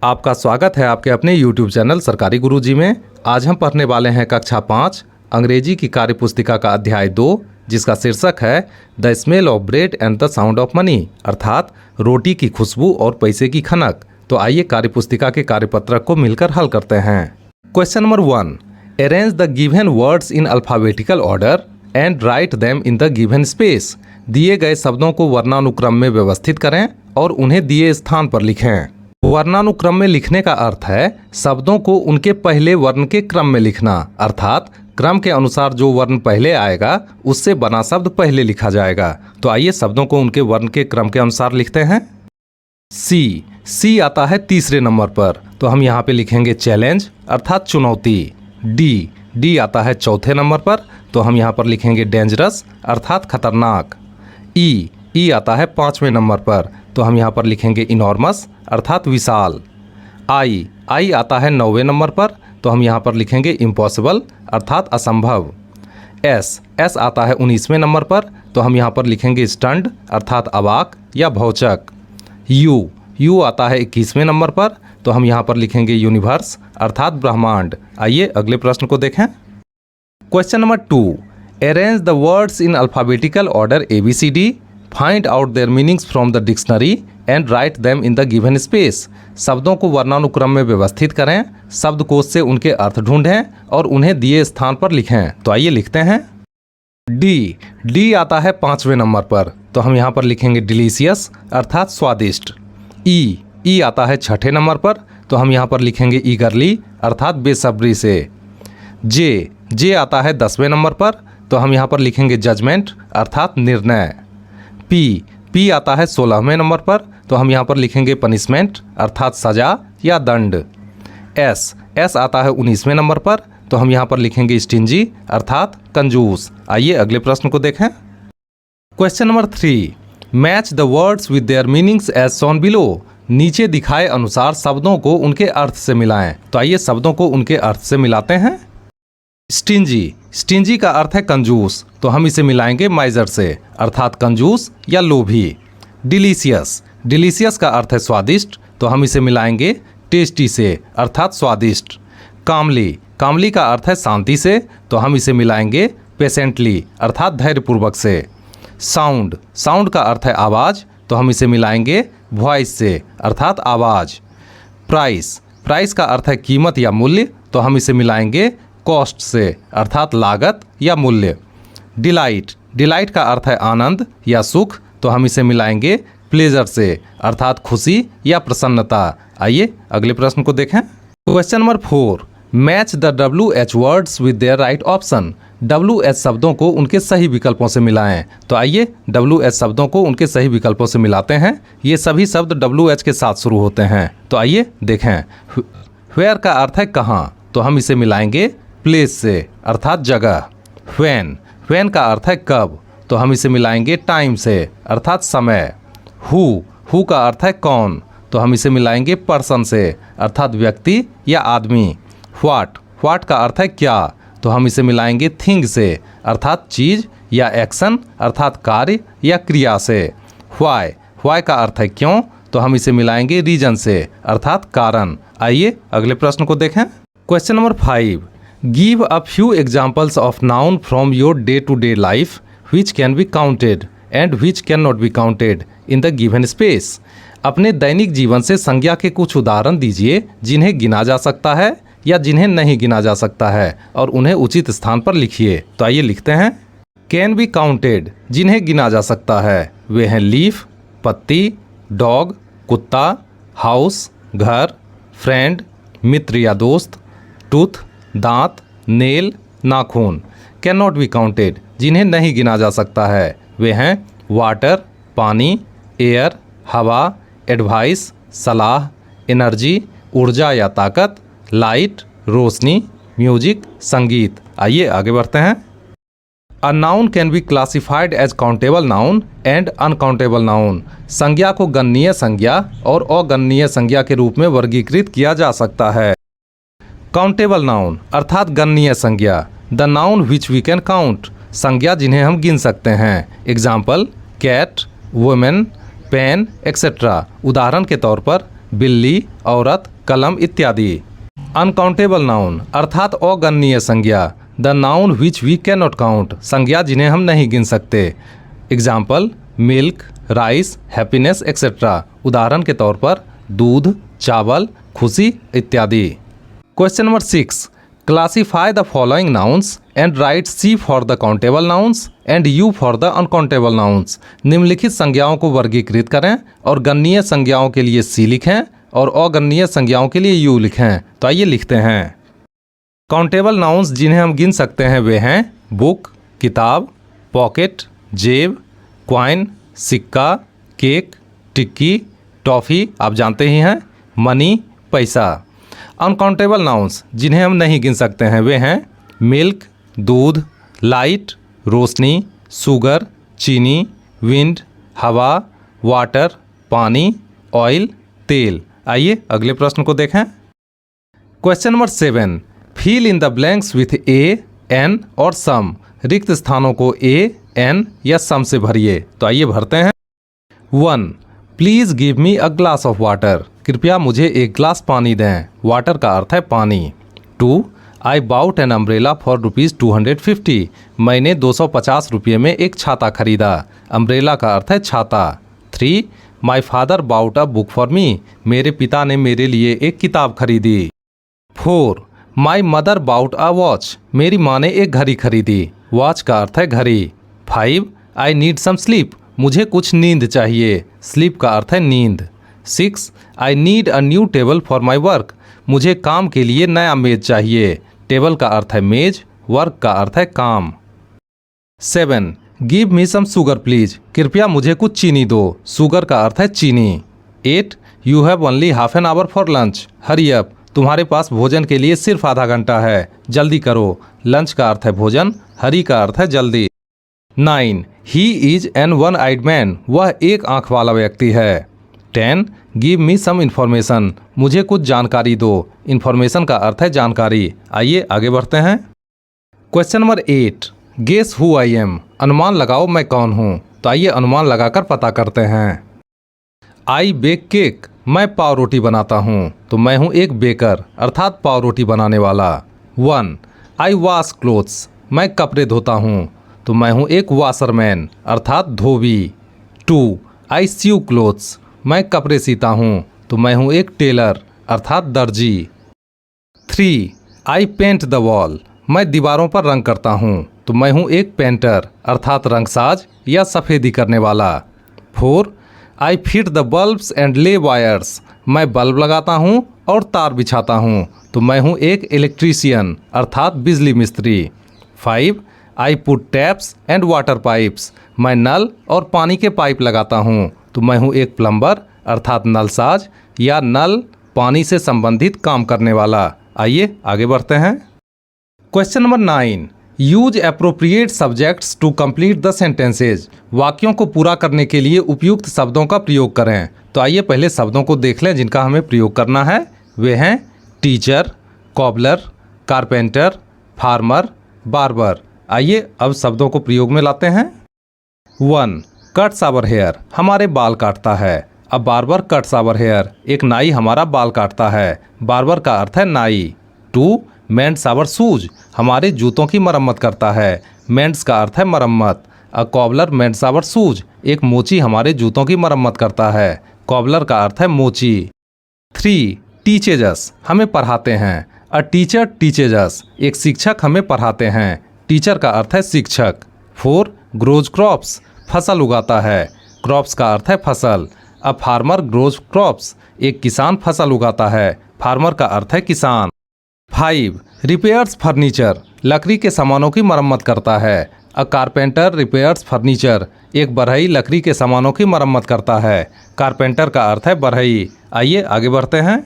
आपका स्वागत है आपके अपने YouTube चैनल सरकारी गुरुजी में। आज हम पढ़ने वाले हैं कक्षा 5 अंग्रेजी की कार्यपुस्तिका का अध्याय 2, जिसका शीर्षक है the smell of bread and the sound of money, अर्थात रोटी की खुशबू और पैसे की खनक। तो आइए कार्यपुस्तिका के कार्यपत्रक को मिलकर हल करते हैं। Question number 1, arrange the given words in alphabetical order and write them in the given space. दिए गए शब्दों को वर्णानुक्रम में व्यवस्थित करें और उन्हें दिए स्थान पर लिखें। वर्णानुक्रम में लिखने का अर्थ है शब्दों को उनके पहले वर्ण के क्रम में लिखना, अर्थात क्रम के अनुसार जो वर्ण पहले आएगा उससे बना शब्द पहले लिखा जाएगा। तो आइए शब्दों को उनके वर्ण के क्रम के अनुसार लिखते हैं। सी आता है तीसरे नंबर पर, तो हम यहाँ पे लिखेंगे चैलेंज अर्थात चुनौती। डी आता है चौथे नंबर पर, तो हम यहाँ पर लिखेंगे डेंजरस अर्थात खतरनाक। ई आता है 5वें नंबर पर, तो हम यहाँ पर लिखेंगे इनॉर्मस अर्थात विशाल। आई आता है 9वें नंबर पर, तो हम यहाँ पर लिखेंगे इम्पॉसिबल अर्थात असंभव। एस आता है 19वें नंबर पर, तो हम यहाँ पर लिखेंगे स्टंड अर्थात अवाक या भौचक। यू आता है 21वें नंबर पर, तो हम यहाँ पर लिखेंगे यूनिवर्स अर्थात ब्रह्मांड। आइए अगले प्रश्न को देखें। Question number 2, arrange the words in alphabetical order ABCD, find out there meanings from the dictionary and write them in the given space. शब्दों को वर्णानुक्रम में व्यवस्थित करें, शब्दकोश से उनके अर्थ ढूंढें और उन्हें दिए स्थान पर लिखें। तो आइए लिखते हैं। डी आता है 5वें नंबर पर, तो हम यहाँ पर लिखेंगे डिलीशियस अर्थात स्वादिष्ट। ई आता है 6ठे नंबर पर, तो हम यहाँ पर लिखेंगे ईगरली अर्थात बेसब्री से। जे आता है 10वें नंबर पर, तो हम यहाँ पर लिखेंगे जजमेंट अर्थात निर्णय। पी आता है 16वें नंबर पर, तो हम यहाँ पर लिखेंगे पनिशमेंट अर्थात सजा या दंड। एस आता है 19वें नंबर पर, तो हम यहाँ पर लिखेंगे स्टिंजी अर्थात कंजूस। आइए अगले प्रश्न को देखें। Question number 3, match the words with their meanings as shown below. नीचे दिखाए अनुसार शब्दों को उनके अर्थ से मिलाएं। तो आइए शब्दों को उनके अर्थ से मिलाते हैं। स्टिंजी का अर्थ है कंजूस, तो हम इसे मिलाएंगे माइजर से अर्थात कंजूस या लोभी। डिलीशियस का अर्थ है स्वादिष्ट, तो हम इसे मिलाएंगे टेस्टी से अर्थात स्वादिष्ट। कामली का अर्थ है शांति से, तो हम इसे मिलाएंगे पेशेंटली अर्थात धैर्यपूर्वक से। साउंड का अर्थ है आवाज़, तो हम इसे मिलाएंगे वॉइस से अर्थात आवाज़। प्राइस का अर्थ है कीमत या मूल्य, तो हम इसे मिलाएंगे कॉस्ट से अर्थात लागत या मूल्य। डिलाइट का अर्थ है आनंद या सुख, तो हम इसे मिलाएंगे प्लेजर से अर्थात खुशी या प्रसन्नता। आइए अगले प्रश्न को देखें। Question number 4, match the WH words with there right option. WH शब्दों को उनके सही विकल्पों से मिलाएं। तो आइए WH शब्दों को उनके सही विकल्पों से मिलाते हैं। ये सभी शब्द WH के साथ शुरू होते हैं। तो आइए देखें। वेयर का अर्थ है कहाँ, तो हम इसे मिलाएंगे प्लेस से अर्थात जगह। व्हेन का अर्थ है कब, तो हम इसे मिलाएंगे टाइम से अर्थात समय। हु का अर्थ है कौन, तो हम इसे मिलाएंगे पर्सन से अर्थात व्यक्ति या आदमी। व्हाट का अर्थ है क्या, तो हम इसे मिलाएंगे थिंग से अर्थात चीज़ या एक्शन अर्थात कार्य या क्रिया से। व्हाई का अर्थ है क्यों, तो हम इसे मिलाएंगे रीजन से अर्थात कारण। आइए अगले प्रश्न को देखें। Question number 5, give a few examples of noun from your day to day life which can be counted and which can not be counted in the given space. अपने दैनिक जीवन से संज्ञा के कुछ उदाहरण दीजिए जिन्हें गिना जा सकता है या जिन्हें नहीं गिना जा सकता है, और उन्हें उचित स्थान पर लिखिए। तो आइए लिखते हैं। कैन बी काउंटेड जिन्हें गिना जा सकता है वे हैं लीफ पत्ती, डॉग कुत्ता, हाउस घर, फ्रेंड मित्र या दोस्त, टूथ दांत, नेल नाखून। कैन नॉट बी काउंटेड जिन्हें नहीं गिना जा सकता है वे हैं वाटर पानी, एयर हवा, एडवाइस सलाह, एनर्जी ऊर्जा या ताकत, लाइट रोशनी, म्यूजिक संगीत। आइए आगे बढ़ते हैं। A noun can be classified as countable noun and uncountable noun. संज्ञा को गणनीय संज्ञा और अगणनीय संज्ञा के रूप में वर्गीकृत किया जा सकता है। काउंटेबल नाउन अर्थात गणनीय संज्ञा, the noun which we can count, संज्ञा जिन्हें हम गिन सकते हैं। Example cat, women, pen etcetera. उदाहरण के तौर पर बिल्ली, औरत, कलम इत्यादि। अनकाउंटेबल नाउन अर्थात अगणनीय संज्ञा, the noun which we can not count, संज्ञा जिन्हें हम नहीं गिन सकते। Example milk, rice, happiness etcetera. उदाहरण के तौर पर दूध, चावल, खुशी इत्यादि। Question number 6, classify the following nouns and write C for the countable nouns and U for the uncountable nouns. निम्नलिखित संज्ञाओं को वर्गीकृत करें और गणनीय संज्ञाओं के लिए सी लिखें और अगणनीय संज्ञाओं के लिए यू लिखें। तो आइए लिखते हैं। काउंटेबल नाउन्स जिन्हें हम गिन सकते हैं वे हैं बुक, किताब, पॉकेट, जेब, क्वाइन, सिक्का, केक, टिक्की, टॉफ़ी, आप जानते ही हैं, मनी, पैसा। अनकाउंटेबल नाउन्स जिन्हें हम नहीं गिन सकते हैं वे हैं मिल्क, दूध, लाइट, रोशनी, शुगर, चीनी, विंड, हवा, वाटर, पानी, ऑयल, तेल। आइए अगले प्रश्न को देखें। Question number 7, fill in the blanks with a, an और सम। रिक्त स्थानों को ए, एन या सम से भरिए। तो आइए भरते हैं। 1, please give me a glass of water. कृपया मुझे एक ग्लास पानी दें। वाटर का अर्थ है पानी। 2, I bought an umbrella for ₹250। मैंने 250 रुपये में एक छाता खरीदा। अम्ब्रेला का अर्थ है छाता। 3, my father bought a book for me. मेरे पिता ने मेरे लिए एक किताब खरीदी। 4, my mother bought a watch. मेरी माँ ने एक घड़ी खरीदी। वॉच का अर्थ है घड़ी। 5, आई नीड सम स्लीप। मुझे कुछ नींद चाहिए। स्लीप का अर्थ है नींद। 6, I need a new table for my work. मुझे काम के लिए नया मेज चाहिए। टेबल का अर्थ है मेज, वर्क का अर्थ है काम। 7, give me some sugar please. कृपया मुझे कुछ चीनी दो। शुगर का अर्थ है चीनी। 8, you have only half an hour for lunch. Hurry up, तुम्हारे पास भोजन के लिए सिर्फ आधा घंटा है, जल्दी करो। लंच का अर्थ है भोजन, हरी का अर्थ है जल्दी। 9, he is an one eyed man. वह एक आंख वाला व्यक्ति है। 10, गिव मी सम इन्फॉर्मेशन। मुझे कुछ जानकारी दो। इन्फॉर्मेशन का अर्थ है जानकारी। आइए आगे बढ़ते हैं। Question number 8, guess who I am. अनुमान लगाओ मैं कौन हूँ। तो आइए अनुमान लगाकर पता करते हैं। आई बेक केक। मैं पाव रोटी बनाता हूँ। तो मैं हूँ एक बेकर अर्थात पाव रोटी बनाने वाला। 1, आई वॉश क्लोथ्स। मैं कपड़े धोता हूँ। तो मैं हूँ एक वॉशरमैन अर्थात धोबी। 2, आई सीव क्लोथ्स। मैं कपड़े सीता हूँ। तो मैं हूँ एक टेलर अर्थात दर्जी। 3, आई पेंट द वॉल। मैं दीवारों पर रंग करता हूँ। तो मैं हूँ एक पेंटर अर्थात रंगसाज या सफ़ेदी करने वाला। 4, I fit the bulbs and ले वायर्स। मैं बल्ब लगाता हूँ और तार बिछाता हूँ। तो मैं हूँ एक इलेक्ट्रीशियन अर्थात बिजली मिस्त्री। 5, I put taps and water pipes. मैं नल और पानी के पाइप लगाता हूँ। तो मैं हूँ एक प्लम्बर अर्थात नलसाज या नल पानी से संबंधित काम करने वाला। आइए आगे बढ़ते हैं। Question number 9, use appropriate subjects to complete the sentences. वाक्यों को पूरा करने के लिए उपयुक्त शब्दों का प्रयोग करें। तो आइए पहले शब्दों को देख लें जिनका हमें प्रयोग करना है। वे हैं teacher, cobbler, carpenter, farmer, barber. आइए अब शब्दों को प्रयोग में लाते हैं। 1, कट्स आवर हेयर। हमारे बाल काटता है। अब बार्बर कट्स आवर हेयर। एक नाई हमारा बाल काटता है। बार्बर का अर्थ है नाई। 2, मेंड्स आवर शूज। हमारे जूतों की मरम्मत करता है। मेंड्स का अर्थ है मरम्मत। अ कॉबलर मेंड्स आवर शूज। एक मोची हमारे जूतों की मरम्मत करता है। कॉबलर का अर्थ है मोची। 3, टीचेज अस। हमें पढ़ाते हैं। अ टीचर टीचेज अस। एक शिक्षक हमें पढ़ाते हैं। टीचर का अर्थ है शिक्षक। 4, ग्रोज क्रॉप्स। फसल उगाता है। क्रॉप्स का अर्थ है फसल। A farmer grows crops. एक किसान फसल उगाता है। फार्मर का अर्थ है किसान। 5, रिपेयर्स फर्नीचर। लकड़ी के सामानों की मरम्मत करता है। अ कारपेंटर रिपेयर्स फर्नीचर। एक बढ़ई लकड़ी के सामानों की मरम्मत करता है। कारपेंटर का अर्थ है बढ़ई। आइए आगे बढ़ते हैं।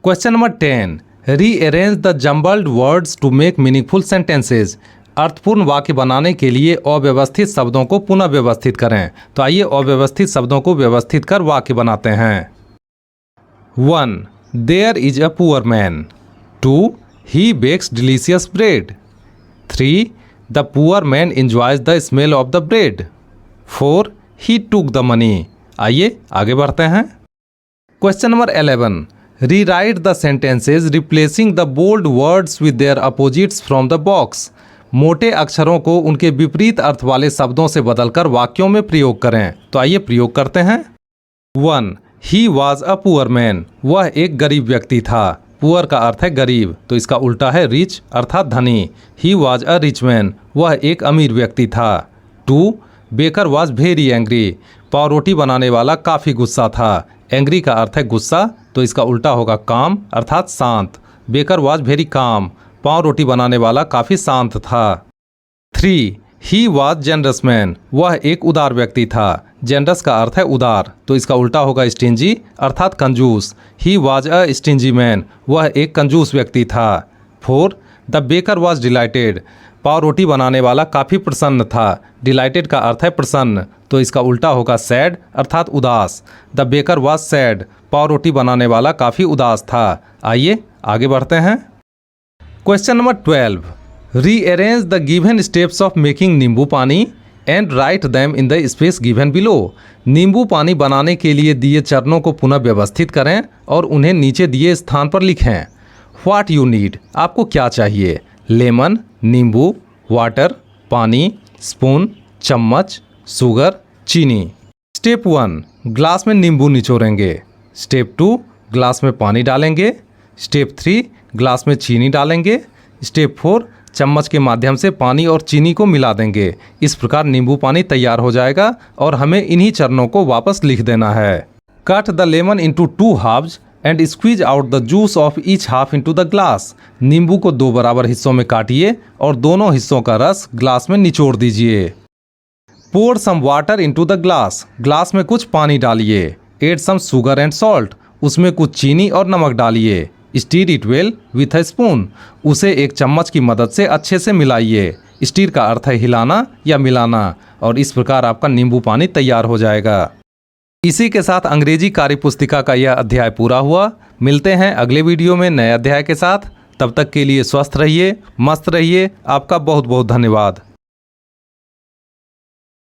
Question number 10, rearrange the jumbled words to make meaningful sentences. अर्थपूर्ण वाक्य बनाने के लिए अव्यवस्थित शब्दों को पुनः व्यवस्थित करें। तो आइए अव्यवस्थित शब्दों को व्यवस्थित कर वाक्य बनाते हैं। 1, there is a poor man. 2, he bakes delicious bread. 3, the poor man enjoys the smell of the bread. 4, he took the money. आइए आगे बढ़ते हैं। Question number 11, rewrite the sentences replacing the bold words with their opposites from the box. मोटे अक्षरों को उनके विपरीत अर्थ वाले शब्दों से बदलकर वाक्यों में प्रयोग करें। तो आइए प्रयोग करते हैं। 1. He was a poor man, वह एक गरीब व्यक्ति था। पुअर का अर्थ है गरीब, तो इसका उल्टा है रिच अर्थात धनी। He was a rich man, वह एक अमीर व्यक्ति था। 2. बेकर वॉज वेरी एंग्री, पाव रोटी बनाने वाला काफ़ी गुस्सा था। एंग्री का अर्थ है गुस्सा, तो इसका उल्टा होगा काम अर्थात शांत। बेकर वॉज वेरी काम, पाव रोटी बनाने वाला काफ़ी शांत था। 3. ही वॉज जेनरस मैन, वह एक उदार व्यक्ति था। जेनरस का अर्थ है उदार, तो इसका उल्टा होगा स्टिंजी अर्थात कंजूस। He was a stingy man, वह एक कंजूस व्यक्ति था। 4. द बेकर वॉज डिलाइटेड, पाव रोटी बनाने वाला काफ़ी प्रसन्न था। डिलाइटेड का अर्थ है प्रसन्न, तो इसका उल्टा होगा सैड अर्थात उदास। द बेकर वॉज सैड, पाव रोटी बनाने वाला काफ़ी उदास था। आइए आगे बढ़ते हैं। Question number 12, rearrange the given steps of making नींबू पानी and right them in the space given below. नींबू पानी बनाने के लिए दिए चरणों को पुनः व्यवस्थित करें और उन्हें नीचे दिए स्थान पर लिखें। व्हाट यू नीड, आपको क्या चाहिए। लेमन नींबू, वाटर पानी, स्पून चम्मच, शुगर चीनी। स्टेप 1, ग्लास में नींबू निचोड़ेंगे। स्टेप 2, ग्लास में पानी डालेंगे। स्टेप 3, ग्लास में चीनी डालेंगे। स्टेप 4, चम्मच के माध्यम से पानी और चीनी को मिला देंगे। इस प्रकार नींबू पानी तैयार हो जाएगा और हमें इन्हीं चरणों को वापस लिख देना है। Cut the lemon into 2 halfs and squeeze out the juice of each half into the glass. नींबू को 2 बराबर हिस्सों में काटिए और दोनों हिस्सों का रस ग्लास में निचोड़ दीजिए। Pour some water into the glass, glass में कुछ पानी डालिए। Add some sugar and salt, उसमें कुछ चीनी और नमक डालिए। Stir it well with a spoon, उसे एक चम्मच की मदद से अच्छे से मिलाइए। स्टीर का अर्थ है हिलाना या मिलाना, और इस प्रकार आपका नींबू पानी तैयार हो जाएगा। इसी के साथ अंग्रेजी कार्यपुस्तिका का यह अध्याय पूरा हुआ। मिलते हैं अगले वीडियो में नए अध्याय के साथ। तब तक के लिए स्वस्थ रहिए, मस्त रहिए। आपका बहुत बहुत धन्यवाद।